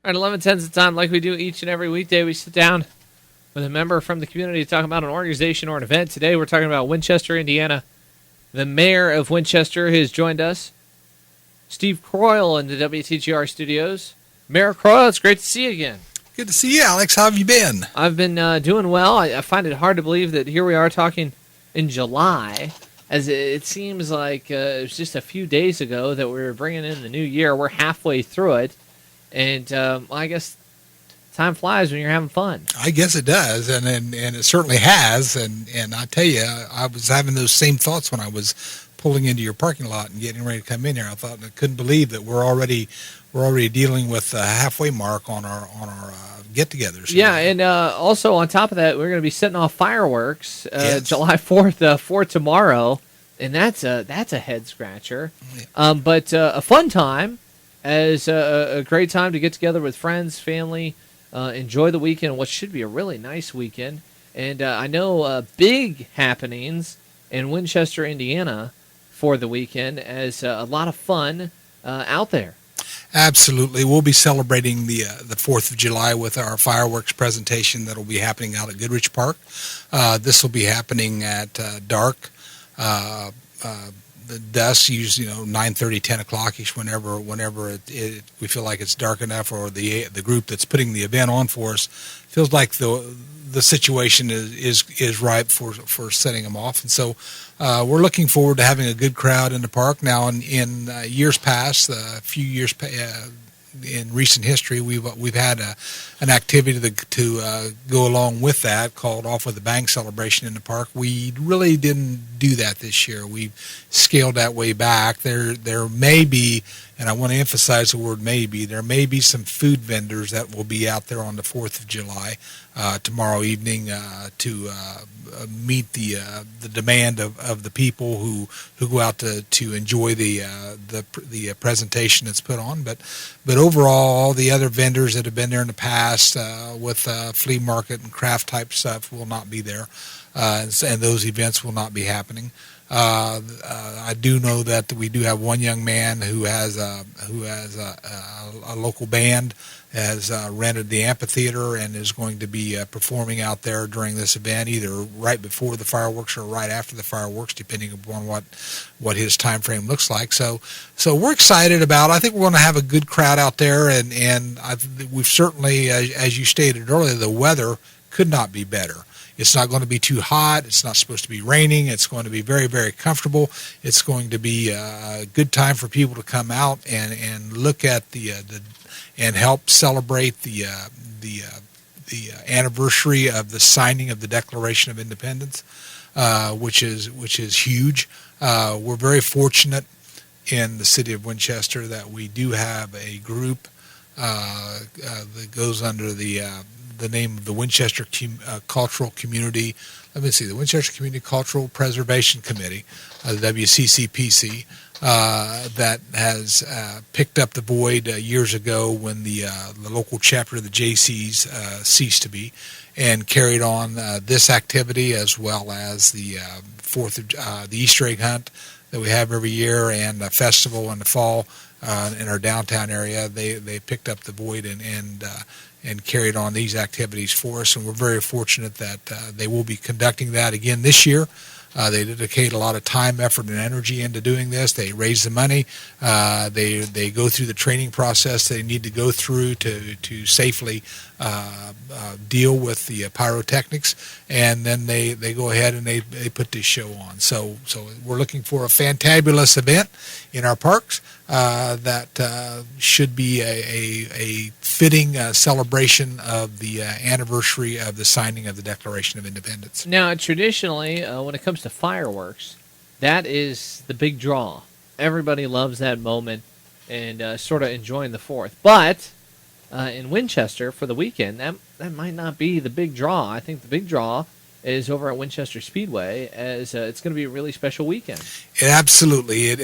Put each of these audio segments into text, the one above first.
All right, 11:10 is the time. Like we do each and every weekday, we sit down with a member from the community to talk about an organization or an event. Today we're talking about Winchester, Indiana. The mayor of Winchester has joined us, Steve Croyle, in the WTGR studios. Mayor Croyle, it's great to see you again. Good to see you, Alex. How have you been? I've been doing well. I find it hard to believe that here we are talking in July, as it seems like it was just a few days ago that we were bringing in the new year. We're halfway through it, and I guess time flies when you're having fun. I guess it does, and it certainly has. And I tell you, I was having those same thoughts when I was pulling into your parking lot and getting ready to come in here. I thought I couldn't believe that we're already dealing with the halfway mark on our get-togethers. Yeah, and also on top of that, we're going to be setting off fireworks Yes. July 4th for tomorrow, and that's a head scratcher. Yeah. But a fun time, as a great time to get together with friends, family, enjoy the weekend, what should be a really nice weekend. And I know big happenings in Winchester, Indiana for the weekend, as a lot of fun out there. Absolutely. We'll be celebrating the 4th of July with our fireworks presentation that will be happening out at Goodrich Park. This will be happening at Darke. The dusk, usually 9:30, 10 o'clock ish, whenever we feel like it's dark enough, or the group that's putting the event on for us feels like the situation is ripe for setting them off. And so we're looking forward to having a good crowd in the park. Now, in years past, a few years in recent history, we've had an activity to go along with that called Off with a Bang celebration in the park. We really didn't do that this year. We scaled that way back. There may be, and I want to emphasize the word maybe, there may be some food vendors that will be out there on the 4th of July tomorrow evening to meet the demand of the people who go out to enjoy the presentation that's put on. But overall, all the other vendors that have been there in the past with flea market and craft type stuff will not be there, and those events will not be happening. I do know that we do have one young man who has a local band, has rented the amphitheater, and is going to be performing out there during this event, either right before the fireworks or right after the fireworks, depending upon what his time frame looks like. So we're excited about it. I think we're going to have a good crowd out there, and we've certainly, as you stated earlier, the weather could not be better. It's not going to be too hot. It's not supposed to be raining. It's going to be very, very comfortable. It's going to be a good time for people to come out and look at and help celebrate the anniversary of the signing of the Declaration of Independence, which is huge. We're very fortunate in the city of Winchester that we do have a group that goes under the name of the Winchester Cultural Community. Let me see, the Winchester Community Cultural Preservation Committee, the WCCPC, that has picked up the void years ago when the local chapter of the JCs ceased to be, and carried on this activity, as well as the the Easter egg hunt that we have every year, and a festival in the fall in our downtown area. They picked up the void and carried on these activities for us, and we're very fortunate that they will be conducting that again this year. They dedicate a lot of time, effort, and energy into doing this. They raise the money. They go through the training process they need to go through to safely deal with the pyrotechnics, and then they go ahead and they put this show on. So we're looking for a fantabulous event in our parks that should be a fitting celebration of the anniversary of the signing of the Declaration of Independence. Now, traditionally, when it comes to fireworks, that is the big draw. Everybody loves that moment and sort of enjoying the 4th. But in Winchester for the weekend, that might not be the big draw. I think the big draw is over at Winchester Speedway, as it's going to be a really special weekend. Absolutely.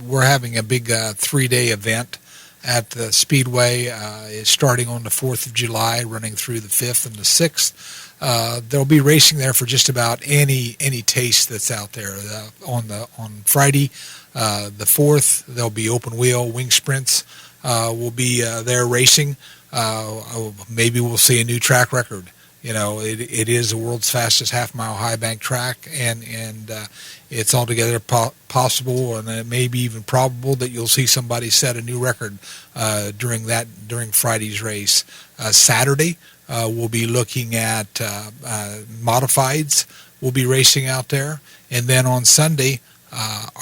We're having a big 3-day event at the Speedway. It's starting on the 4th of July, running through the 5th and the 6th. There'll be racing there for just about any taste that's out there. On Friday, the 4th, there'll be open wheel wing sprints. will be there racing. Maybe we'll see a new track record. It is the world's fastest half-mile high bank track, and it's altogether possible, and it may be even probable that you'll see somebody set a new record during Friday's race. Saturday, we'll be looking at modifieds. We'll be racing out there, and then on Sunday,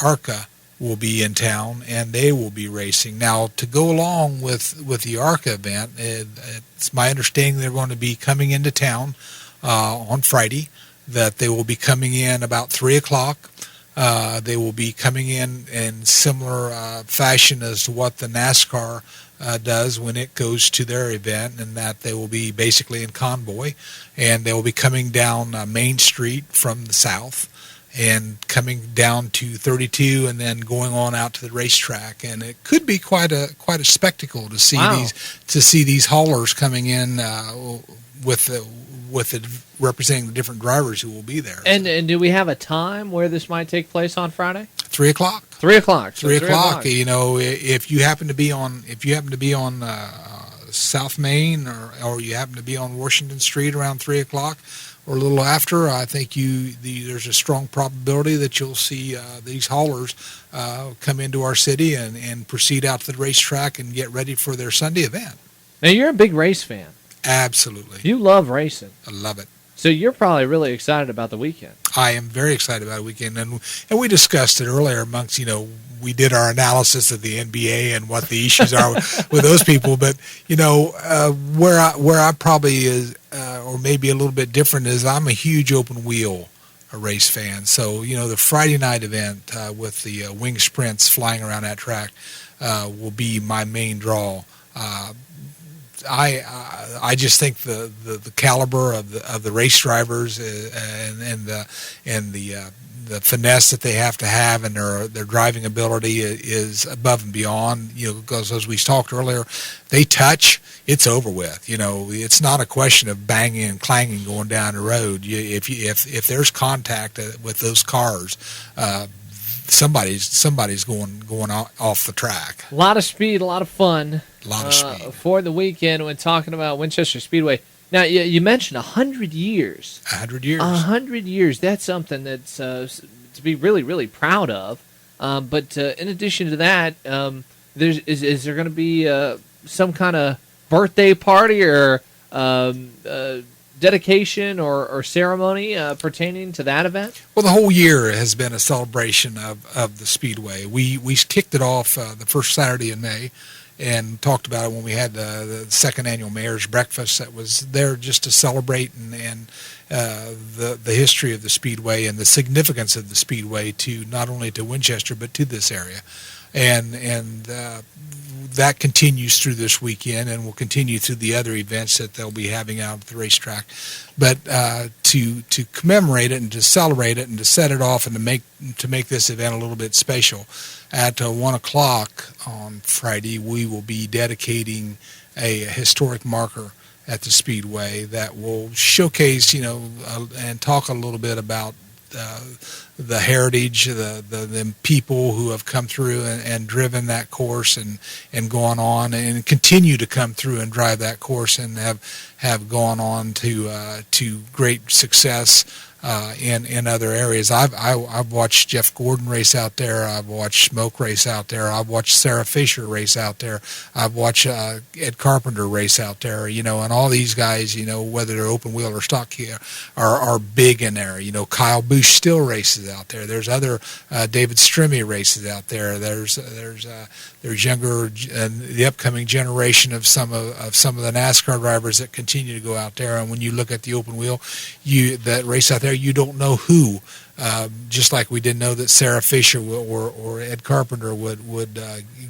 ARCA will be in town, and they will be racing. Now, to go along with the ARCA event, it's my understanding they're going to be coming into town on Friday, that they will be coming in about 3 o'clock. They will be coming in similar fashion as to what the NASCAR does when it goes to their event, and that they will be basically in convoy, and they will be coming down Main Street from the south and coming down to 32 and then going on out to the racetrack. And it could be quite a spectacle to see these haulers coming in with representing the different drivers who will be there. And do we have a time where this might take place on Friday? 3 o'clock. 3 o'clock. So 3 o'clock. If you happen to be on South Main, or you happen to be on Washington Street around 3 o'clock or a little after, I think there's a strong probability that you'll see these haulers come into our city and proceed out to the racetrack and get ready for their Sunday event. Now, you're a big race fan. Absolutely. You love racing. I love it. So you're probably really excited about the weekend. I am very excited about the weekend, and we discussed it earlier amongst, we did our analysis of the NBA and what the issues are with those people. But where I probably is, or maybe a little bit different, is I'm a huge open wheel race fan. So the Friday night event with the wing sprints flying around that track will be my main draw. I just think the caliber of the race drivers and the finesse that they have to have, and their driving ability is above and beyond. Because as we talked earlier, they touch, it's over with. It's not a question of banging and clanging going down the road. If there's contact with those cars, somebody's going off the track. A lot of speed, a lot of fun. A lot of speed. For the weekend when talking about Winchester Speedway. Now, you mentioned 100 years. 100 years. 100 years. That's something that's to be really, really proud of. But in addition to that, is there going to be some kind of birthday party or dedication or ceremony pertaining to that event? Well, the whole year has been a celebration of the Speedway. We kicked it off the first Saturday in May, and talked about it when we had the second annual Mayor's Breakfast that was there just to celebrate and the history of the Speedway and the significance of the Speedway to not only to Winchester but to this area. And that continues through this weekend and will continue through the other events that they'll be having out at the racetrack. But to commemorate it and to celebrate it and to set it off and to make this event a little bit special, at 1 o'clock on Friday, we will be dedicating a historic marker at the Speedway that will showcase, and talk a little bit about the heritage, the people who have come through and driven that course and gone on and continue to come through and drive that course and have gone on to great success in other areas. I've watched Jeff Gordon race out there. I've watched Smoke race out there. I've watched Sarah Fisher race out there. I've watched Ed Carpenter race out there. And all these guys, whether they're open wheel or stock, are big in there. Kyle Busch still races out there. There's other David Strimmy races out there. There's younger, the upcoming generation of some of the NASCAR drivers that continue to go out there. And when you look at the open wheel, that race out there, you don't know who. Just like we didn't know that Sarah Fisher or Ed Carpenter would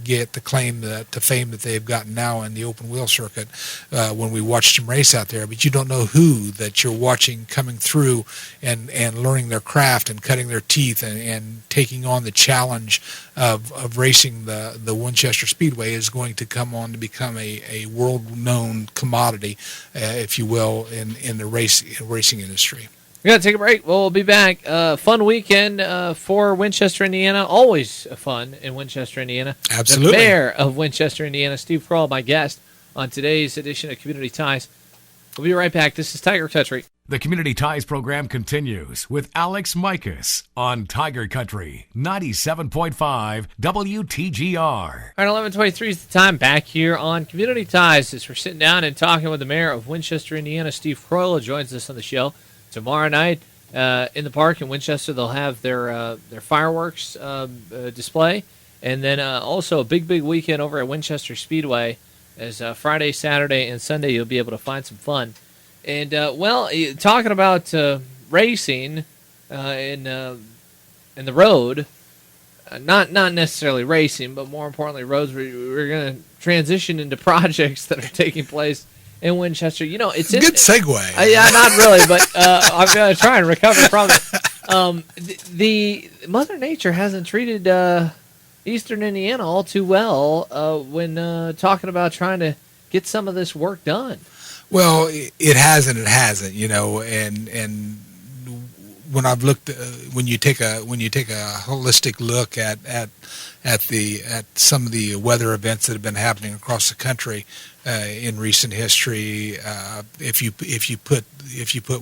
get the claim to fame that they've gotten now in the open wheel circuit when we watched them race out there. But you don't know who that you're watching coming through and learning their craft and cutting their teeth and taking on the challenge of racing the Winchester Speedway is going to come on to become a world-known commodity, if you will, in the racing industry. We got to take a break. Well, we'll be back. Fun weekend for Winchester, Indiana. Always fun in Winchester, Indiana. Absolutely. The mayor of Winchester, Indiana, Steve Croyle, my guest on today's edition of Community Ties. We'll be right back. This is Tiger Country. The Community Ties program continues with Alex Mikas on Tiger Country 97.5 WTGR. All right, 11:23 is the time back here on Community Ties as we're sitting down and talking with the mayor of Winchester, Indiana, Steve Croyle, who joins us on the show. Tomorrow night in the park in Winchester, they'll have their fireworks display. And then also a big weekend over at Winchester Speedway as Friday, Saturday, and Sunday you'll be able to find some fun. And, talking about racing in the road, not necessarily racing, but more importantly roads, we're going to transition into projects that are taking place in Winchester. You know, it's good segue. Yeah, not really, but I'm going to try and recover from it. The Mother Nature hasn't treated Eastern Indiana all too well when talking about trying to get some of this work done. Well, it has and it hasn't, you know, and when I've looked, when you take a holistic look at some of the weather events that have been happening across the country in recent history, if you put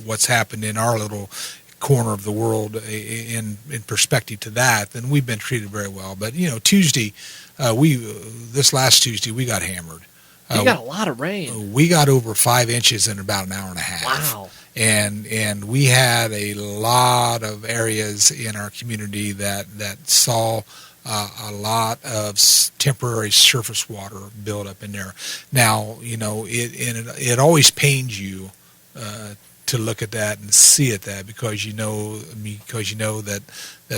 what's happened in our little corner of the world in perspective to that, then we've been treated very well. But you know, this last Tuesday we got hammered. You got a lot of rain. We got over 5 inches in about an hour and a half. Wow. And we had a lot of areas in our community that saw a lot of temporary surface water build up in there. Now, you know, it always pains you to look at that and see it because you know that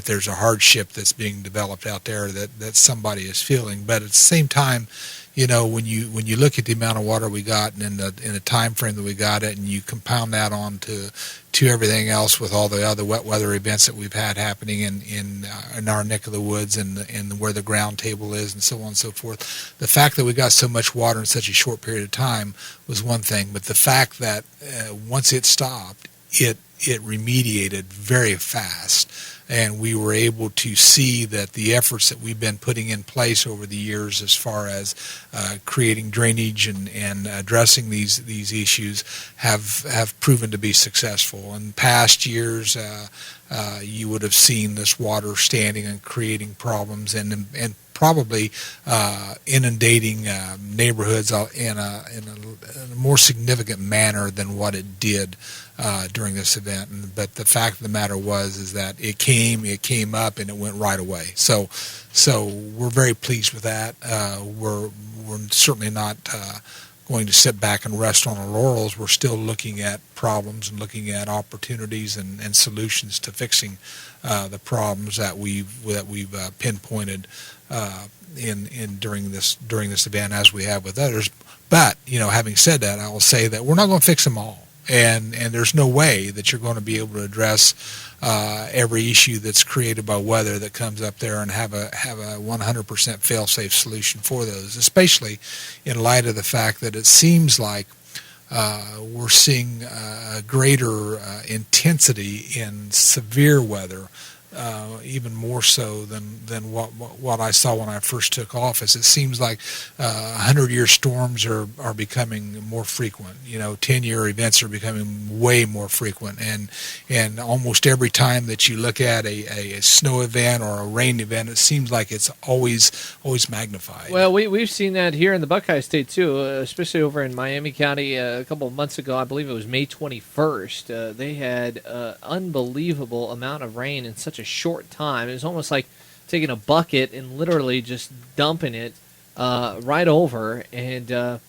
there's a hardship that's being developed out there that somebody is feeling. But at the same time, you know, when you look at the amount of water we got and in the time frame that we got it, and you compound that on to everything else with all the other wet weather events that we've had happening in our neck of the woods and where the ground table is and so on and so forth, the fact that we got so much water in such a short period of time was one thing. But the fact that once it stopped, it remediated very fast. And we were able to see that the efforts that we've been putting in place over the years as far as creating drainage and addressing these issues have proven to be successful. In past years, you would have seen this water standing and creating problems and probably inundating neighborhoods in a more significant manner than what it did during this event. But the fact of the matter is that it came up and it went right away. So we're very pleased with that. We're certainly not going to sit back and rest on our laurels. We're still looking at problems and looking at opportunities and solutions to fixing the problems that we've pinpointed during this event, as we have with others. But you know, having said that, I will say that we're not going to fix them all. And there's no way that you're going to be able to address every issue that's created by weather that comes up there and have a 100% fail-safe solution for those, especially in light of the fact that it seems like we're seeing a greater intensity in severe weather, even more so than what I saw when I first took office. It seems like 100-year storms are becoming more frequent. You know, 10-year events are becoming way more frequent, and almost every time that you look at a snow event or a rain event, it seems like it's always magnified. Well, we've seen that here in the Buckeye State too, especially over in Miami County. A couple of months ago, I believe it was May 21st. They had an unbelievable amount of rain in such a short time. It was almost like taking a bucket and literally just dumping it right over. And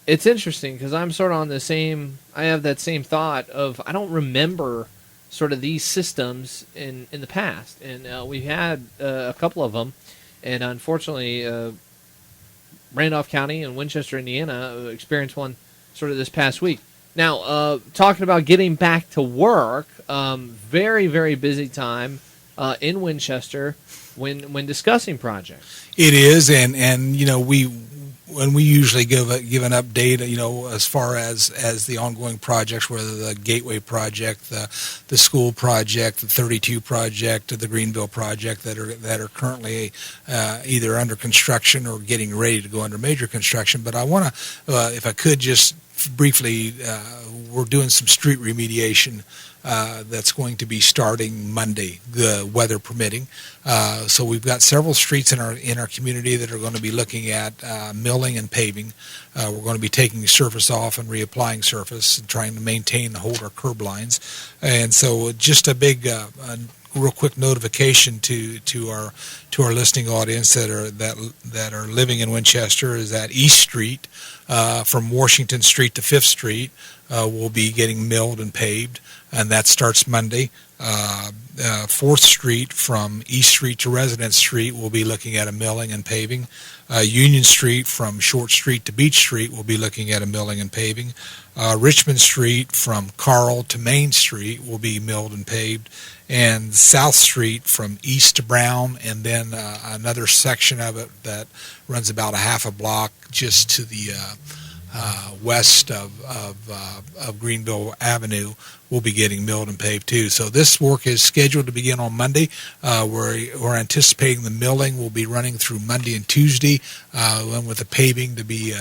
it's interesting because I'm sort of on the same. I have that same thought of I don't remember sort of these systems in the past, and we had a couple of them, and unfortunately, Randolph County and Winchester, Indiana, experienced one sort of this past week. Now, talking about getting back to work, very, very busy time in Winchester when discussing projects. It is, and you know, we when we usually give an update, as far as the ongoing projects, whether the Gateway project, the school project, the 32 project, or the Greenville project that are currently either under construction or getting ready to go under major construction. But I want to, if I could, just briefly, we're doing some street remediation that's going to be starting Monday, the weather permitting. So we've got several streets in our community that are going to be looking at milling and paving. We're going to be taking surface off and reapplying surface and trying to maintain and hold our curb lines. And so just a big real quick notification to our listening audience that are living in Winchester is that East Street from Washington Street to 5th Street will be getting milled and paved, and that starts Monday. 4th Street from East Street to Residence Street will be looking at a milling and paving. Union Street from Short Street to Beach Street will be looking at a milling and paving. Richmond Street from Carl to Main Street will be milled and paved. And South Street from East to Brown, and then another section of it that runs about a half a block just to the west of Greenville Avenue will be getting milled and paved too. So this work is scheduled to begin on Monday. We're anticipating the milling will be running through Monday and Tuesday, and with the paving to be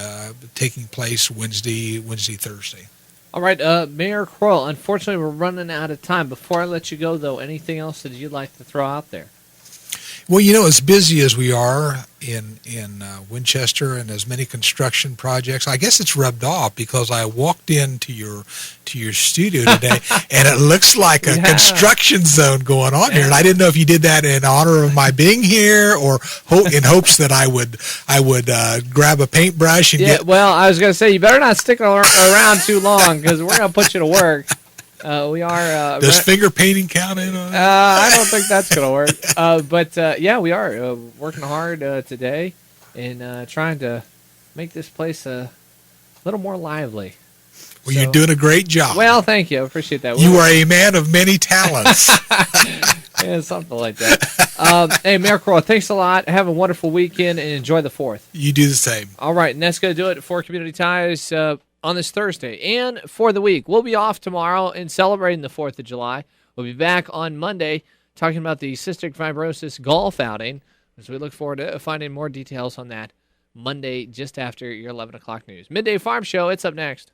taking place Wednesday, Thursday. All right, Mayor Croyle, unfortunately we're running out of time. Before I let you go, though, anything else that you'd like to throw out there? Well, as busy as we are in Winchester and as many construction projects, I guess it's rubbed off because I walked into your studio today and it looks like a construction zone going on here, and I didn't know if you did that in honor of my being here or in hopes that I would grab a paintbrush and get. Well, I was going to say you better not stick around too long because we're going to put you to work. We are. Does finger painting count in on it? I don't think that's going to work. But we are working hard today and trying to make this place a little more lively. Well, you're doing a great job. Well, thank you. I appreciate that. You are a man of many talents. Yeah, something like that. Hey, Mayor Croyle, thanks a lot. Have a wonderful weekend and enjoy the 4th. You do the same. All right, and that's going to do it for Community Ties on this Thursday and for the week. We'll be off tomorrow and celebrating the 4th of July. We'll be back on Monday talking about the cystic fibrosis golf outing, as we look forward to finding more details on that Monday just after your 11 o'clock news. Midday Farm Show, it's up next.